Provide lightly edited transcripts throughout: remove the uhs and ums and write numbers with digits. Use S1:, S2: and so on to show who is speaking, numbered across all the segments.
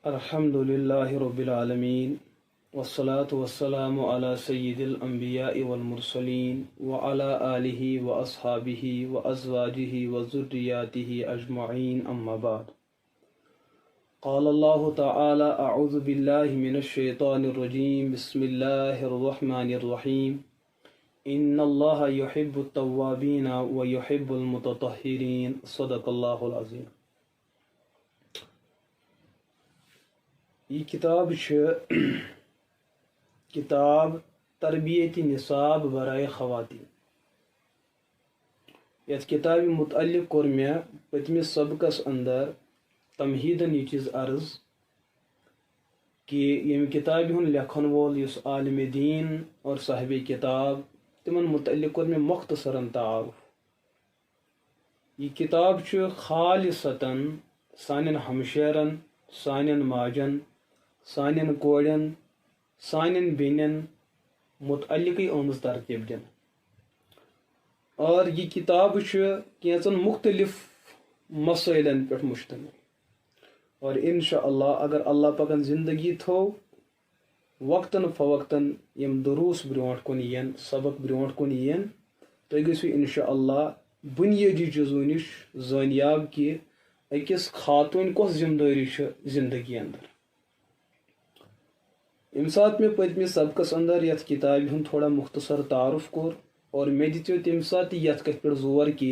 S1: الحمد لله رب العالمين والصلاة والسلام على سيد الأنبياء والمرسلين وعلى آله وأصحابه وأزواجه وذرياته أجمعين أما بعد. قال الله تعالى: أعوذ بالله من الشيطان الرجيم. بسم الله الرحمن الرحيم. إن الله يحب التوابين ويحب المتطهرين. صدق الله العظيم. یہ کتاب تربیت نصاب برائے خواتین. یتھ کتاب متعلق کور میں پتمس سبقس اندر تمہیدن یہ چیز عرض کہ یم کتاب ہن لکھن وول یس عالم دین اور صاحب کتاب تمن متعلق کور میں مختصراً تعارف. یہ کتاب خالصتاً سانن ہمشیرن، سانن ماجن، سانن کوڑن، سانن بینن متعلقی آمز ترتیب دن. اور یہ کتاب کینچن مختلف مسائلن پہ مشتمل. اور انشاءاللہ اگر اللہ پاکن زندگی تھو وقتاً فوقتاً یم دروس برونٹ کن ین، سبق برونٹ کن ین، تو گژھو انشاءاللہ بنیادی چیزوں نش زانیاب کہ اکس خاتون کس ذمہ داری زندگی اندر. یم سات میں پتمس سبقس اندر یت کتاب ہند تھوڑا مختصر تعارف کور اور مے دتو تم سات یت کت پہ زور کہ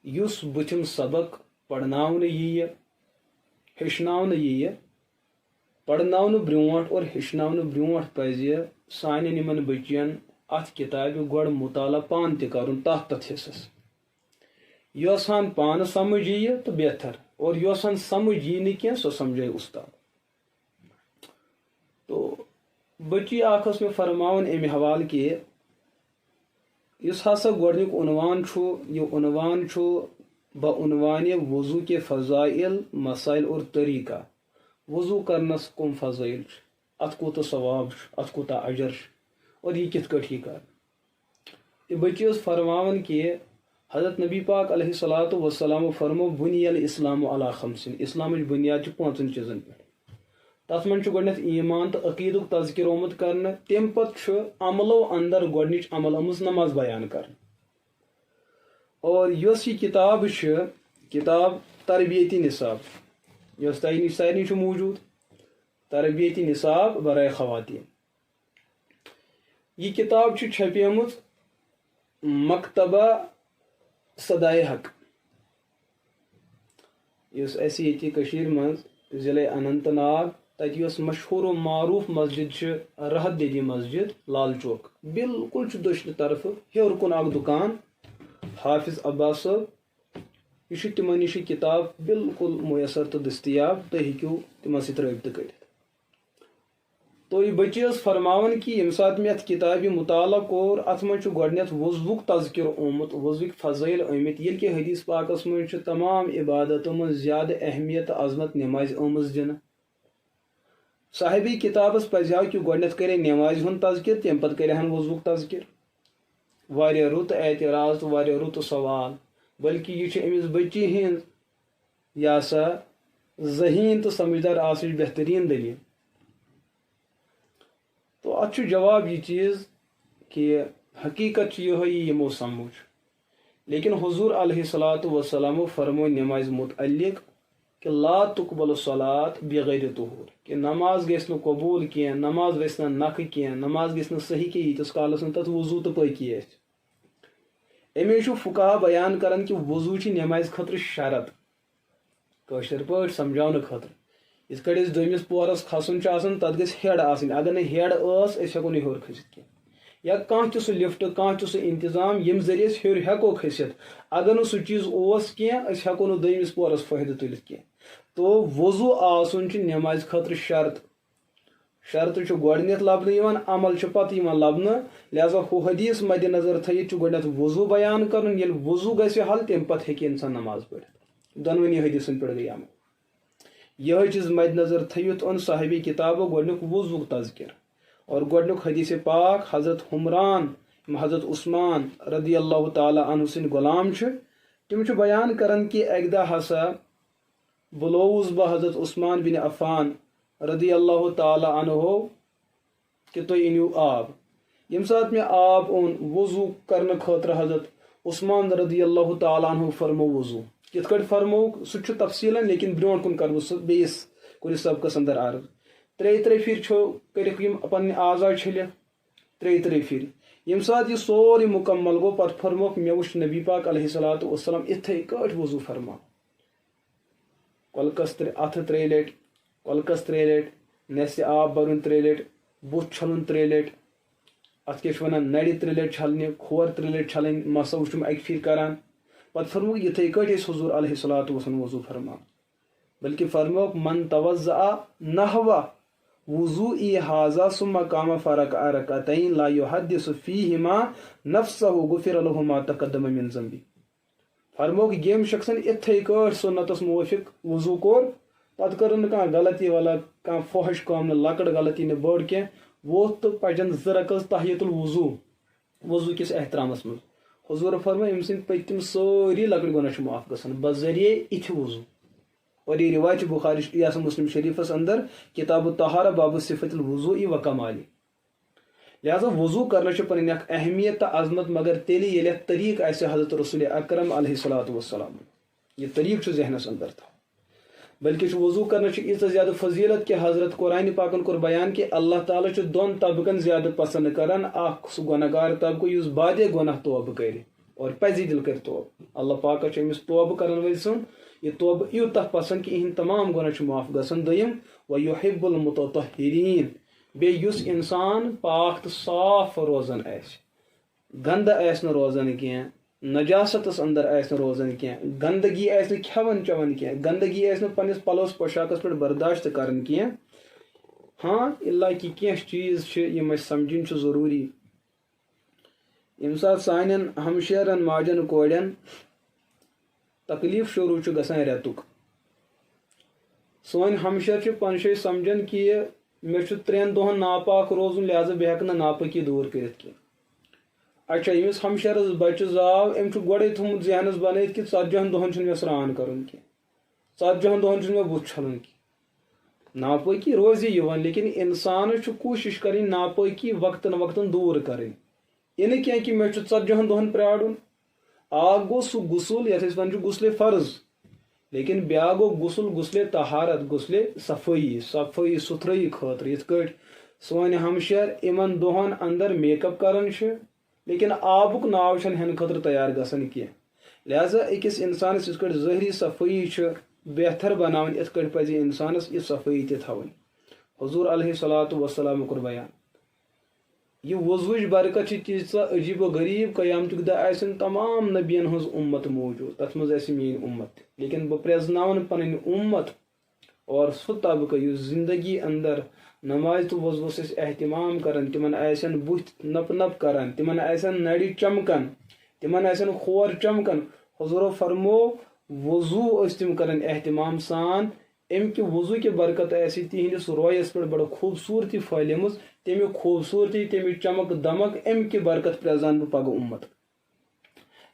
S1: یس بتم سبق پڑھناون یہ ہیچھناون یہ پڑھناون برونٹ اور ہیچھناون برونٹ پزِ سانن یمن بچین ات کتاب گوڑ مطالعہ پان تہ کرن تتھ حصص. یس ہن پان سمجھ یہ تو بہتر، اور یس ہن سمجھ یہ نہیں کی سو سمجھے استاد. تو بچی آخس میں فرماون امہ حوالہ کہ اس ہسا گۄڈنیُک عنوان یہ عنوان بعنوان وضو کے فضائل، مسائل اور طریقہ. وضو کرنس کم فضائل، ات کوتہ ثواب، ات کوتہ اجر، اور یہ کت کٹ یہ کر. یہ بچی فرماون کہ حضرت نبی پاک علیہ الصلاۃ والسلام فرمو بنی الاسلام علی خمسن. اسلامچ بنیاد پانچن چیزن پہ. تر من گۄڈنیتھ ایمان تو عقیدک تذکر آمت کرنے. تم پتہ عملو اندر گۄڈنچ عمل آمٕژ نماز بیان کرنے. اور یس یہ کتاب تربیتی نصاب یس تہ نش سارے موجود، تربیتی نصاب برائے خواتین. یہ کتاب چھپیمت مکتبہ صدائے حق یس اس یہ مز ضلع اننت ناگ تت یس مشہور و معروف مسجد رحت دیدی مسجد لال چوک بالکل دشن طرف ہیور کن اخ دکان حافظ عباس صٲب. یہ تمن نش کتاب بالکل میسر تو دستیاب، تھی ہیکو تمن ست رابطہ کرت. تو یہ بچی فرماون کہ یم سات میں ات کتاب مطالعہ کور ات من گۄڈنیتھ وضوک تذکر آمت، وضوک فضائل آمت، یل کہ حدیث پاکس من تمام عبادتوں من زیادہ اہمیت عظمت نماز آمز دن. صاحبی کتابس پزہا کہ گۄڈنیتھ کرے نماز ہند تذکر، تم پتہ کرہن وضوک تذکر. واریاہ رُت اعتراض تو واریاہ رُت سوال، بلکہ یہ امس بچی ہند یہ سا ذہین تو سمجھدار آسچ بہترین دلیل. تو ات جواب یہ چیز کہ حقیقت یہ یمو سمجھ. لیکن حضور علیہ الصلاۃ والسلام فرمو نماز متعلق کہ لا تقبل الصلاۃ بغیر طہور، کہ نماز گژھِ نہٕ قبول کی، نماز گژھِ نہٕ نکھٕ کی، نماز گژھِ نہٕ صحیح کی ییتس کالس نہٕ تتھ وضو تو پٲکی آسہِ. امی فقہا بیان کران کہ وضو چھ نماز خاطر شرط، کٲشر پٲٹھۍ سمجھاونہٕ خاطر. یِتھ کٲٹھۍ أسۍ دوٚیمِس پورس کھسُن چھُ آسان تتھ گژھِ ہیڈ آسٕنۍ. اگر نہٕ ہیڈ ٲس أسۍ ہٮ۪کو نہٕ ہیوٚر کھٔسِتھ کینٛہہ. یا کانٛہہ تہِ سُہ لفٹ، کانٛہہ تہِ سُہ انتظام ییٚمہِ ذٔریعہٕ أسۍ ہیوٚر ہٮ۪کو کھٔسِتھ، اگر نہٕ سُہ چیٖز اوس کینٛہہ أسۍ ہٮ۪کو نہٕ دوٚیمِس پورس فٲیدٕ تُلِتھ کینٛہہ. تو وضو آسُن چھُ نمازِ خٲطرٕ شرط. شرط چھُ گۄڈنیتھ لبنہٕ یِوان، عمل چھُ پتہٕ یِوان لبنہٕ. لہذا ہُہ حدیث مد نظر تھٲیِتھ چھُ گۄڈنیتھ وضو بیان کرُن. ییٚلہِ وضو گژھِ حل تمہِ پتہٕ ہیٚکہِ انسان نماز پٔرِتھ. دۄنوٕنی حدیثن پٮ۪ٹھ گٔے عمل. یہ چیز مد نظر تھٲیِتھ اوٚن صاحبی کتابو گۄڈنیُک وضوُک تذکر. اور گۄڈنیُک حدیث پاک حضرت حمران حضرت عثمان رضی اللہ تعالیٰ عنہ سٕنٛدۍ غلام چھِ، تِم چھِ بیان کران کہ اکہِ دۄہ ہسا بلووس بہ حضرت عثمان بن عفان رضی اللہ تعالی عنہ کہ تُہۍ أنِو آب. ییٚمہِ ساتہٕ مےٚ آب اوٚن وضوٗ کرنہٕ خٲطرٕ حضرت عثمان رضی اللہ تعالیٰ عنہ فرمو وضوٗ. کِتھ کٲٹھۍ فرمووُکھ سُہ چھُ تفصیٖلن لیکن برونٛٹھ کُن کرٕ بہٕ سُہ بیٚیِس کُنہِ سبقس اندر عرض. ترٛیٚیہِ پھِرِ چھُ کٔرِکھ یِم پنٕنۍ اعضا چھٔلِتھ ترٛیٚیہِ پھِرِ. ییٚمہِ ساتہٕ یہِ سورُے مُکمل گوٚو پتہٕ فرموکھ مےٚ وُچھ نبی پاک علیہ صلاتُ وسلام اِتھٕے کٲٹھۍ وضوٗ فرماو. کۄلکس اتھٕ 3 لٹہِ کۄلکس 3 لٹہِ نٮ۪صفہِ آب برُن 3 لٹہِ بُتھ چھلُن 3 لٹہِ اتھ کیٛاہ چھِ ونان نرِ 3 لٹہِ چھلنہِ کھور 3 لٹہِ چھلٕنۍ مسا وٕچھُم اکہِ پھِرِ کران. پتہٕ فرموکھ یِتھٕے کٲٹھۍ ٲسۍ حضوٗر علیہ صلاتُ وسلام وضوٗ فرماوان. بلکہِ فرموکھ من توضأ نحو وضوئي هذا ثم قام فركع ركعتين لا يحدث فيهما نفسه غفر له ما تقدم من ذنبه. فرموکھ ییٚمہِ شخصن اِتھٕے کٲٹھۍ سُنتس موافق وضوٗ کوٚر پتہٕ کٔرٕن نہٕ کانٛہہ غلطی والا کانٛہہ فوحش کٲم نہٕ لۄکٕٹ غلطی نہٕ بٔڑ کینٛہہ ووٚتھ تہٕ پجن 2 رکعت تحیت الوضوٗ وضوٗ کِس احترامس منٛز. حضوٗر فرمٲے أمۍ سٕنٛدۍ پٔتِم سٲری لۄکٕٹۍ گۄناہ چھِ معاف گژھان بذریعے اِتھِ وضوٗ. اور یہ روایت بخاری یا مسلم شریفس اندر کتاب الطہارہ باب صفت الوضوء و کمالی. لہذا وضو کرنا پنٕنۍ اکھ اہمیت تو عظمت مگر تیٚلہِ ییٚلہِ اتھ طریٖق آسہِ حضرت رسول اکرم علیہ صلاتُ وسلام یہ طریٖق چھُ ذہنس اندر تھاوُن. بلکہ وضو کرنا ییٖژاہ زیادٕ فضیلت کہ حضرت قرآن پاکن کوٚر بیان کہ اللہ تعالیٰ چھُ 2 طبقن زیادٕ پسند کران. اکھ سُہ گۄنہگار طبقہٕ یُس بادے گۄناہ توبہٕ کرِ اور پزی دل کر توبہ. اللہ پاکہ چھُ أمِس توبہٕ کرن وٲلۍ سُنٛد یہ توبہ یوٗتاہ پسند کہ یِہنٛدۍ تمام گۄناہ چھِ معاف گژھان. دوٚیِم وَیُحِبُّ الْمُتَطَہِّریٖن بیٚیہِ یُس انسان پاک تہٕ صاف روزان آسہِ گندٕ آسہِ نہٕ روزان کینٛہہ نجاستس اندر آسہِ نہٕ روزان کینٛہہ گندگی آسہِ نہٕ کھٮ۪وان چٮ۪وان کینٛہہ گندگی آسہِ نہٕ پننِس پلوس پوشاکس پٮ۪ٹھ برداشت کران کینٛہہ. ہاں الا کہ کینٛہہ چیٖز چھِ یِم اَسہِ سمجھِنۍ چھُ ضروٗری. ییٚمہِ ساتہٕ سانٮ۪ن ہمشیرن ماجن کورٮ۪ن تکلیٖف شروٗع چھُ گژھان رٮ۪تُک سٲنۍ ہمشیر چھِ پانہٕ جاے سمجھان کہ مےٚ چھُ 3 دۄہن ناپاک روزُن لہذا بہٕ ہٮ۪کہٕ نہٕ ناپٲکی دوٗر کٔرِتھ کینٛہہ. اچھا ییٚمِس ہمشیرس بچہِ زاو أمۍ چھُ گۄڈے تھوٚمُت ذہنس بنٲیِتھ کہ 40 دۄہن چھُنہٕ مےٚ سرٛان کرُن کینٛہہ 40 دۄہن چھُنہٕ مےٚ بُتھ چھلُن کینٛہہ. ناپٲکی روزِ یِوان لیکن انسانس چھُ کوٗشش کرٕنۍ ناپٲکی وقتن وقتن دوٗر کرٕنۍ. یہِ نہٕ کینٛہہ کہ مےٚ چھُ 40 دۄہن پیارُن. اکھ گوٚو سُہ غسل یتھ أسۍ ونان چھِ غسلِ فرض لیکن بیاکھ گوٚو غسل غسلِ طہارت غسلِ صفٲیی سُتھرٲیی خٲطرٕ. یِتھ کٲٹھۍ سٲنۍ ہمشیر یِمن دۄہن اندر میک اپ کران چھِ لیکن آبُک ناو چھنہٕ ہٮ۪نہٕ خٲطرٕ تیار گژھان کینٛہہ. لہذا أکِس انسانس یِتھ کٲٹھۍ ظٲہری صفٲیی چھِ بہتر بناوٕنۍ یِتھ کٲٹھۍ پزِ انسانس یہِ صفٲیی تہِ تھاوٕنۍ. حضوٗر علیہ صلاتُ وسلام کوٚر بیان یہ وضوٕچ برکت چھِ تیٖژاہ عجیٖب و غریٖب قیامتُک دۄہ آسن تمام نبین ہٕنٛز اُمت موٗجوٗد تتھ منٛز آسہِ میٲنۍ اُمت تہِ لیکن بہٕ پرٛزناون پنٕنۍ اُمت اور سُہ طبقہٕ یُس زندگی اندر نماز تہٕ وضوٗوس ٲسۍ احتمام کران تِمن آسن بُتھۍ نپ نپ کران تِمن آسن نرِ چمکان تِمن آسن کھور چمکان. حضوٗرو فرمو وضوٗ ٲسۍ تِم کران احتمام سان امہِ کہِ وضوٗ کہِ برکت آسہِ تِہنٛدِس رویس پٮ۪ٹھ بڑٕ خوٗبصوٗرتی پھٔہلیمٕژ. تَمیُک خوٗبصوٗرتی تَمِچ چمک دمک امہِ کہِ برکت پرٛزان بہٕ پگہہ اُمت.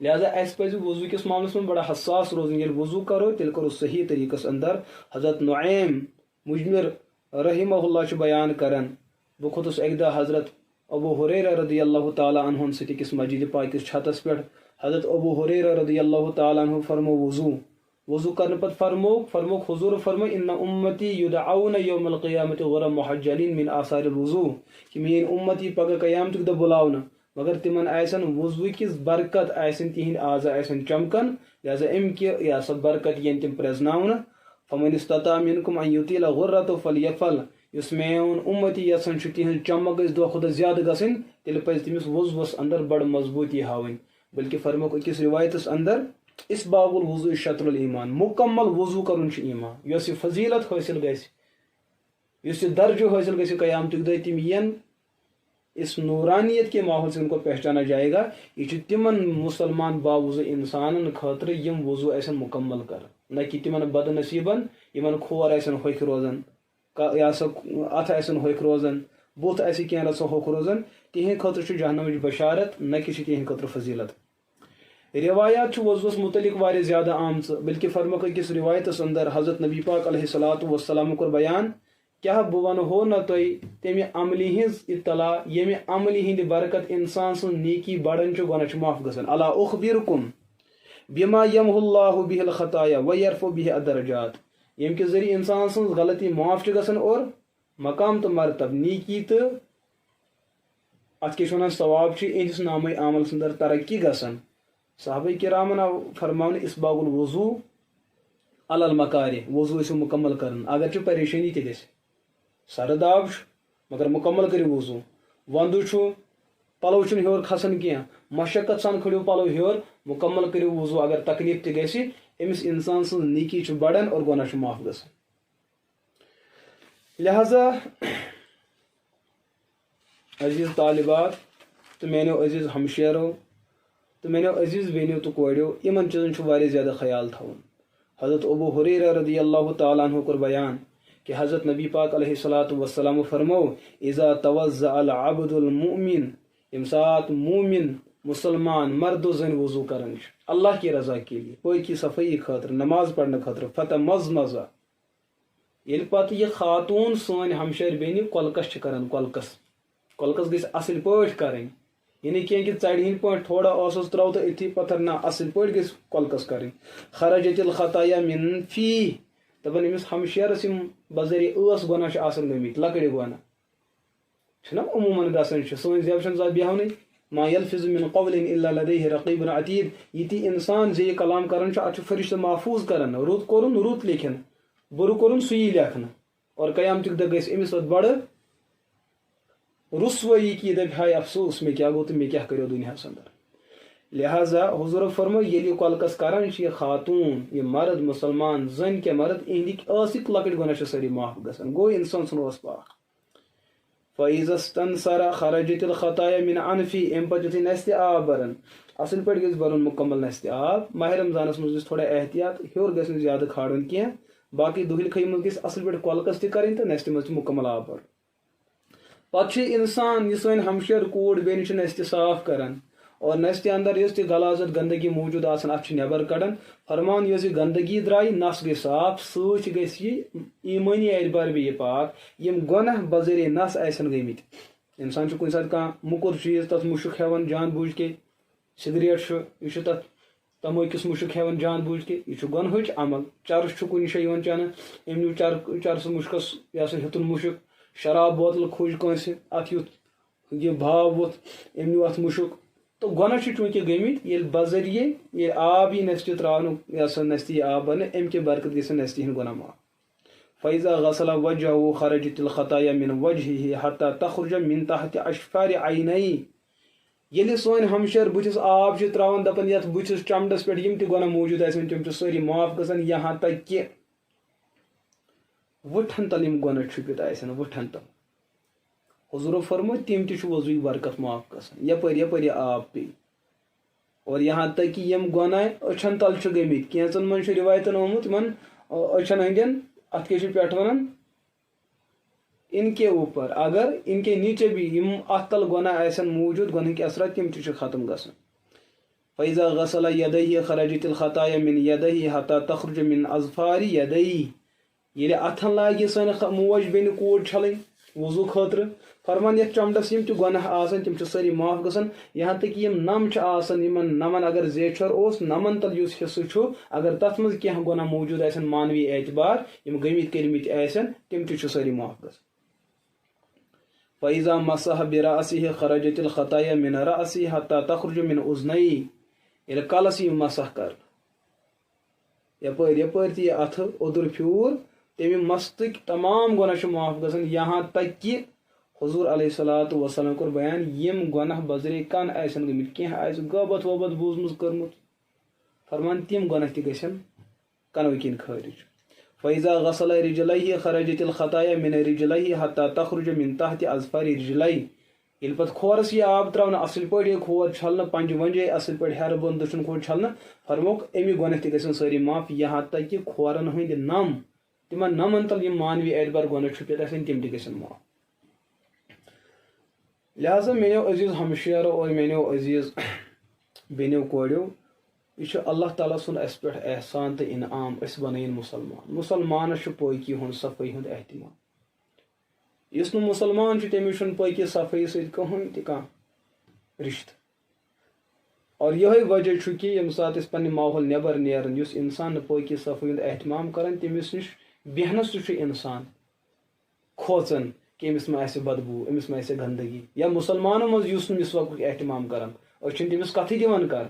S1: لہذا اَسہِ پزِ وضوٗ کِس معاملس منٛز بڑٕ حساس روزُن. ییٚلہِ وضوٗ کرو تیٚلہِ کرو صحیح طریٖقس اندر. حضرت نعیم مجمر رحمہ اللہ چھُ بیان کران بہٕ کھوٚتُس اکہِ دۄہ حضرت ابو ہریرہ رضی اللہ تعالیٰ عنہُن سۭتۍ أکِس مسجدِ پاک کِس چھتس پٮ۪ٹھ. حضرت ابو ہریرہ رضی اللہ تعالیٰ عنہ فرمو وضوٗ کرنہٕ پتہٕ فرموکھ حضوٗر فرمو ان امتی یدعون یوم القیامۃ غرا محجلین من آثار الوضوٗ کہ میٲنۍ اُمت یی پگہہ قیامتُک دۄہ بُلاونہٕ مگر تِمن آسن وضوٗ کِس برکت آسن تِہنٛدۍ اعضا آسن چمکان. لہذا امہِ کہِ یا سۄ برکت یِن تِم پرٛزناونہٕ. فمن استطاع منکم ان یطیل غرته فلیفعل یُس میون اُمتی یژھان چھُ تِہنٛز چمک گژھِ دۄہ کھۄتہٕ زیادٕ گژھٕنۍ تیٚلہِ پزِ تٔمِس وضوٗوس اندر بڑٕ مضبوٗطی ہاوٕنۍ. بلکہ فرموکھ أکِس رِوایتس اندر اسباغ الوضوء شطر الایمان مکمل وضوٗ کرُن چھُ ایمان. یۄس یہِ فضیلت حٲصِل گژھِ یُس یہِ درجہٕ حٲصِل گژھِ قیامتُک دۄہ تِم یِن اس نورانیت کے ماحول سے ان کو پہچانا جائے گا. یہ چھُ تِمن مُسلمان باوضوٗ انسانن خٲطرٕ یِم وضوٗ آسن مکمل کران نہ کہ تِمن بد نصیٖبن یِمن کھور آسن ہوٚکھۍ روزان یا سا اتھٕ آسن ہوٚکھۍ روزان بُتھ آسہِ کینٛہہ رژھا ہوٚکھ روزان تِہنٛدِ خٲطرٕ چھُ جہنمٕچ بشارت نہ کہ چھِ تِہنٛدِ خٲطرٕ فضیلت. روایات وضوس متعلق واریاہ زیادہ آمژ بلکہ فرمک أکس روایتس اندر حضرت نبی پاک علیہ الصلاۃ والسلام کور بیان کیا بہ ونہو نہ تۄہہِ تمہِ عملہِ ہٕنٛز اطلاع ییٚمہِ عملہِ ہٕنٛدِ برکت انسان سٕنٛز نیکی بڑان چھُ گۄناہ چھُ معاف گژھان الا اخبرکم بما یمحو اللہ بہ الخطایا ویرفع بہ الدرجات ییٚمہِ کہِ ذریعہ انسان سٕنٛز غلطی معاف چھِ گژھان اور مقام تہٕ مرتب نیکی تہٕ اتھ کیٛاہ چھِ ونان ثواب چھِ اہندِس نامے عملس اندر ترقی گژھان صحابہ کرامن آو فرماونہٕ اسباغ الوضوء علی المکارِ وضوء ٲسِو مکمل کران اگرچہ پریشانی تہِ گژھِ سرد آب چھُ مگر مکمل کٔرِو وضوء ونٛدٕ چھُ پلو چھُنہٕ ہیوٚر کھسان کینٛہہ مشقت سان کھٲلِو پلو ہیوٚر مکمل کٔرِو وضوء اگر تکلیف تہِ گژھِ أمِس انسان سٕنٛز نیکی چھُ بڑان اور گۄناہ چھُ معاف گژھان لہذا عزیز طالبات تہٕ میانیو عزیز ہمشیرو تو میانیو عزیز بیٚنیو تہٕ کوریو یِمن چیٖزن چھُ واریاہ زیادٕ خیال تھاوُن حضرت ابو حریرہ رضی اللہ تعالیٰ عنہ کوٚر بیان کہ حضرت نبی پاک علیہ الصلاۃ والسلام فرمو اذا توضأ العبد المؤمن ییٚمہِ ساتہٕ مومن مسلمان مرد و زن وضوٗ کران چھُ اللہ کی رضا کے لیے پٲکی صفٲیی خٲطرٕ نماز پرنہٕ خٲطرٕ فتمزمزا ییٚلہِ پتہٕ یہِ خاتوٗن سٲنۍ ہمشیر بیٚنہِ کۄلکس چھِ کران کۄلکس گژھِ اصل پٲٹھۍ کرٕنۍ یہ نہیں کینٛہہ کہ ژرِ ہٕنٛدۍ پٲٹھۍ تھوڑا اوسُس ترٛاو تہٕ أتھی پتھر نہ اصل پٲٹھۍ گژھِ کۄلکس کرٕنۍ خرجت الخطایا من فی دپان أمِس ہمشیرس یِم بظٲرِ ٲس گۄناہ چھِ آسان گٔمٕتۍ لۄکٕٹۍ گۄناہ چھِنہ عموٗمن گژھان چھِ سٲنۍ زیب چھنہٕ زانٛہہ بیٚہونٕے ما یلفظ من قول الا لدیہ رقیب عتید یہِ تہِ انسان زِ یہِ کلام کران چھُ اتھ چھُ فرشتہٕ محفوظ کران رُت کوٚرُن رُت لیکھن بُرٕ کوٚرُن سُے لیکھنہٕ اور قیامتُک دۄہ گژھِ أمِس پتہٕ بڑٕ رسوٲیی کہ یہ دپہِ ہاے افسوس مےٚ کیٛاہ گوٚو تہٕ مےٚ کیٛاہ کٔرِو دُنیاہس اندر لہذا حضوٗرو فرمو ییٚلہِ یہِ کۄلکس کران چھِ یہِ خاتوٗن یہِ مرد مسلمان زن کیٛاہ مرد اہندِکۍ ٲسٕکۍ لۄکٕٹۍ گۄناہ چھِ سٲری معاف گژھان گوٚو انسان سُنٛد اوس پاک فاذا استنصر خرجت الخطایا من انفی امہِ پتہٕ یُتھُے نستہِ آب بران اصل پٲٹھۍ گژھِ برُن مکمل نستہِ آب ماہ رمضانس منٛز گژھِ تھوڑا احتیاط ہیوٚر گژھِ نہٕ زیادٕ کھالُن کینٛہہ باقٕے دُہِلۍ کھٔنۍ منٛز گژھِ اصل پٲٹھۍ کۄلکس تہِ کرٕنۍ تہٕ نستہِ منٛز تہِ مکمل آب برُن پتہٕ چھُ انسان یہِ سٲنۍ ہمشیر کوٗر بیٚنہِ چھِ نستہِ صاف کران اور نستہِ اندر یۄس تہِ غلازت گندگی موٗجوٗد آسان اتھ چھِ نٮ۪بر کڑان فرمان یۄس یہِ گندگی درٛایہِ نس گٔے صاف سۭتۍ گژھِ یہِ ایٖمٲنی اعتبار بیٚیہِ پاک یِم گۄناہ بظٲرِ نس آسن گٔمٕتۍ انسان چھُ کُنہِ ساتہٕ کانٛہہ موٚکُر چیٖز تتھ مُشُک ہٮ۪وان جان بوٗجھ کے سگریٹ چھُ یہِ چھُ تتھ تمٲکِس مُشُک ہٮ۪وان جان بوٗجھ کے یہِ چھُ گۄنہٕچ عمل چرٕس چھُ کُنہِ جایہِ یِوان چنہٕ أمۍ نیوٗ چرسہٕ مُشکس یہِ ہسا ہیوٚتُن مُشُک شراب بوتل کھوٗج کٲنٛسہِ اتھ یُتھ یہِ بھاو ووٚتھ أمۍ نیوٗ اتھ مُشُک تہٕ گۄناہ چھِ چوٗنٛکہِ گٔمٕتۍ ییٚلہِ بذریعے ییٚلہِ آب یی نستہِ ترٛاونُک یہِ ہسا نستہِ یی آب برنہٕ اَمہِ کہِ برکت گژھن نستہِ ہٕنٛدۍ گۄناہ معاف فاذا غسل وجهه خرجت الخطايا من وجهه حتى تخرج من تحت اشفار عينيه ییٚلہِ سٲنۍ ہمشیر بٕتھِس آب چھِ ترٛاوان دپان یتھ بٕتھِس چمڑس پٮ۪ٹھ یِم تہِ گۄناہ موٗجوٗد آسن تِم چھِ سٲری معاف گژھان یہاں تک کہ وٕٹھن تل یِم گۄناہ چھُپِتھ آسن وٕٹھن تل حضوٗرو فرمو تِم تہِ چھُ وضوٗیی برکت معاف گژھان یپٲرۍ یپٲرۍ یہِ آب پیٚیہِ اور یہاں تک کہ یِم گۄناہ أچھن تل چھِ گٔمٕتۍ کینٛژن منٛز چھُ رِوایتن آمُت یِمن أچھن ہٕنٛدٮ۪ن اتھ کیٛاہ چھِ پٮ۪ٹھ ونان ان کے اوپر اگر ان کے نیچے بھی یِم اتھ تل گۄناہ آسن موٗجوٗد گۄنہٕکۍ اثرات تِم تہِ چھِ ختم گژھان فاذا غسل يديه خرجت الخطايا من يديه حتى تخرج من اظفار يديه ییٚلہِ اتھن لاگہِ سانہِ موج بیٚنہِ کوٗر چھلٕنۍ وضوٗ خٲطرٕ فرمان یتھ چمڑس یِم تہِ گۄناہ آسان تِم چھِ سٲری معاف گژھان یہاں تک یِم نم چھِ آسان یِمن نمن اگر زیچھر اوس نمن تل یُس حصہٕ چھُ اگر تتھ منٛز کینٛہہ گۄناہ موٗجوٗد آسن مانوی اعتبار یِم گٔمٕتۍ کٔرمٕتۍ آسن تِم تہِ چھِ سٲری معاف گژھان فاذا مسح برأسه خرجت الخطايا من رأسه حتى تخرج من اذنيه ییٚلہِ کلس یِم مسح کر یپٲرۍ یپٲرۍ تہِ یہِ اتھٕ اوٚدُر پھیوٗر تمہِ مستٕکۍ تمام گۄناہ چھِ معاف گژھان یہاں تک کہ حضوٗر علیہ الصلاۃ وسلام کوٚر بیان یِم گۄناہ بذرے کن آسن گٔمٕتۍ کینٛہہ آسہِ غٲبت وٲبت بوٗزمٕژ کٔرمٕژ فرمان تِم گۄناہ تہِ گژھن کنوٕ کِنۍ خٲرج فاذا غسل رجليه خرجت الخطايا من رجليه حتى تخرج من تحت اظفار رجليه ییٚلہِ پتہٕ کھورس یہِ آب ترٛاونہٕ اصل پٲٹھۍ یہِ کھور چھلنہٕ پنجہِ ونجے اصل پٲٹھۍ ہیرٕ بۄن دٔچھُن کھوٚر چھلنہٕ فرموکھ اَمِکۍ گۄناہ تہِ گژھن سٲری معاف یہاں تک کہ کھورن ہٕنٛدۍ نم تِمن نمن تل یِم مانوی اعتبار گۄناہ چھُپِتھ آسن تِم تہِ گژھن معاف لہذا میانیو عزیز ہمشیرو اور میانیو عزیز بیٚنیو کوریو یہ اللہ تعالیٰ سن اس پہ احسان تو انعام اس بنائن مسلمان مسلمانس پاکی ہند صفائی ہند اہتمام اس مسلمان تمس پاکی صفائی ست کہین تہ رشتہ اور یہ وجہ کہ یم سات اس پنہ ماحول نبر نیرن اس انسان پاکی صفائی ہند اہتمام کران تمس نش بیہنس تہ انسان کھوژان کہ امس ما آسہ بدبو امس ما آسہ گندگی یا مسلمانوں مز یس مسواک اہتمام کران أسۍ تمس کتھی دِوان کرن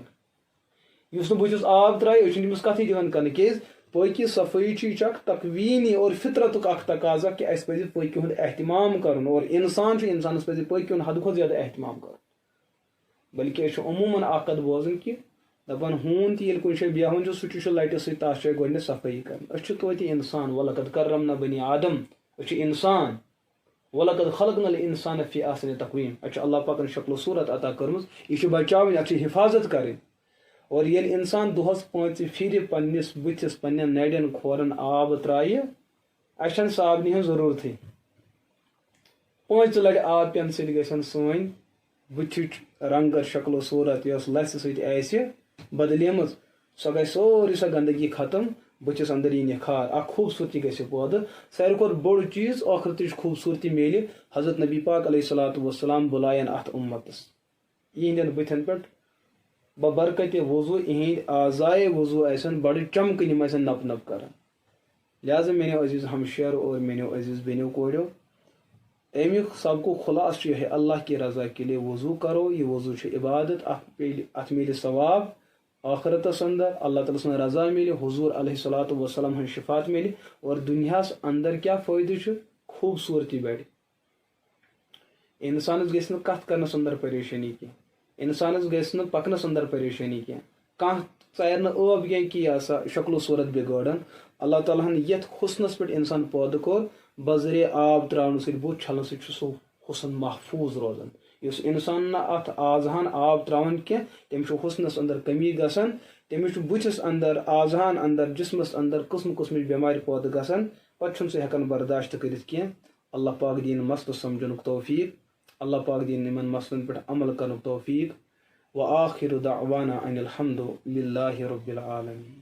S1: یس بُتھِس آب ترٛایہِ أسۍ تمس کتھی دِوان کرنہٕ کیٛازِ پاکی صفائی یہ اخ تقوینی اور فطرتک اخ تقاضا کہ اس پزِ پاکی ہند اہتمام کرن اور انسان انسانس پزِ پاکی ہند حد کھۄتہٕ زیادٕ اہتمام کرن بلکہ أسۍ عموماً اکھ کتھ بوزان کہ دپان ہوٗن تہِ ییٚلہِ کُنہِ جایہِ بیہوان چھُ سُہ تہِ چھُ لٹہِ سۭتۍ تتھ جایہِ گۄڈنیتھ صفٲیی کران أسۍ چھِ توتہِ انسان ولقد کرمنا بنی آدم أسۍ چھِ انسان ولقد خلقنا الانسان فی احسن تقویم اَسہِ چھِ اللہ پاکن شکل و صورت عطا کٔرمٕژ یہِ چھِ بچاوٕنۍ اَتھ چھِ حفاظت کرٕنۍ اور ییٚلہِ انسان دۄہس 5 پھرِ پننس بٕتھِس پننٮ۪ن نرٮ۪ن کھورن آب ترٛایہِ اَسہِ چھنہٕ صابنہِ ہٕنٛز ضروٗرتھٕے 5 لٹہِ آب پٮ۪نہٕ سۭتۍ گژھن سٲنۍ بٕتھِچ رنٛگت شکل و صورت یۄس لژھِ سۭتۍ آسہِ بدلیمٕژ سۄ گژھِ سورُے سۄ گنٛدگی ختم بٕتھِس انٛدر یی نِکھار اکھ خوٗبصوٗرتی گژھِ پٲدٕ ساروی کھۄتہٕ بوٚڑ چیٖز ٲخرتٕچ خوٗبصوٗرتی میلہِ حضرت نبی پاک علیہ الصلوۃ والسلام بُلایَن اتھ اُمتس یِہنٛدٮ۪ن بٕتھٮ۪ن پٮ۪ٹھ ببرکتِ وضوٗ یِہنٛدۍ اعضائے وضوٗ آسن بڑٕ چمکٕنۍ یِم آسن نپ نپ کران لہذا میٛانیو عزیٖز ہمشیرو اور میٛانیو عزیٖز بیٚنیو کوریو امیُک سبقُک خُلاصہٕ چھُ یِہوٚے اللہ کی رضا کے لیے وضوٗ کرو یہ وضوٗ چھُ عبادت اتھ میلہِ ثواب آخرتس اندر اللہ تعالیٰ سٕنٛز رضا مِلہِ حضوٗر علیہ الصلوۃ والسلام ہٕنٛز شفاعت مِلہِ اور دُنیاہس اندر کیٛاہ فٲیدٕ چھُ خوٗبصوٗرتی بڑِ انسانس گژھِ نہٕ کتھ کرنس اندر پریشٲنی کینٛہہ انسانس گژھِ نہٕ پکنس اندر پریشٲنی کینٛہہ کانٛہہ ژارِ نہٕ ٲب کینٛہہ کہ یہِ ہسا شکل و صورت بگٲڑن اللہ تعالیٰ ہن یتھ حُسنس پٮ۪ٹھ انسان پٲدٕ کوٚر بذریعہ آب تراونہٕ سۭتۍ بُتھ چھلنہٕ سۭتۍ چھُ سُہ حُسن محفوٗظ روزان یُس انسان نہٕ اتھ اعضاہن آب تراون کینٛہہ تٔمِس چھُ حُسنس اندر کمی گژھان تٔمِس چھُ بُتھِس اندر اعضاہن اندر جسمس اندر قٕسمہٕ قٕسمٕچ بٮ۪مارِ پٲدٕ گژھان پتہٕ چھُنہٕ سُہ ہٮ۪کان برداشت کٔرِتھ کینٛہہ اللہ پاک دِیِن مسلہٕ سمجھنُک توفیٖق اللہ پاک دِیِن یِمن مسلن پٮ۪ٹھ عمل کرنُک توفیٖق وآخر دعوانا ان الحمد للہ رب العالمین.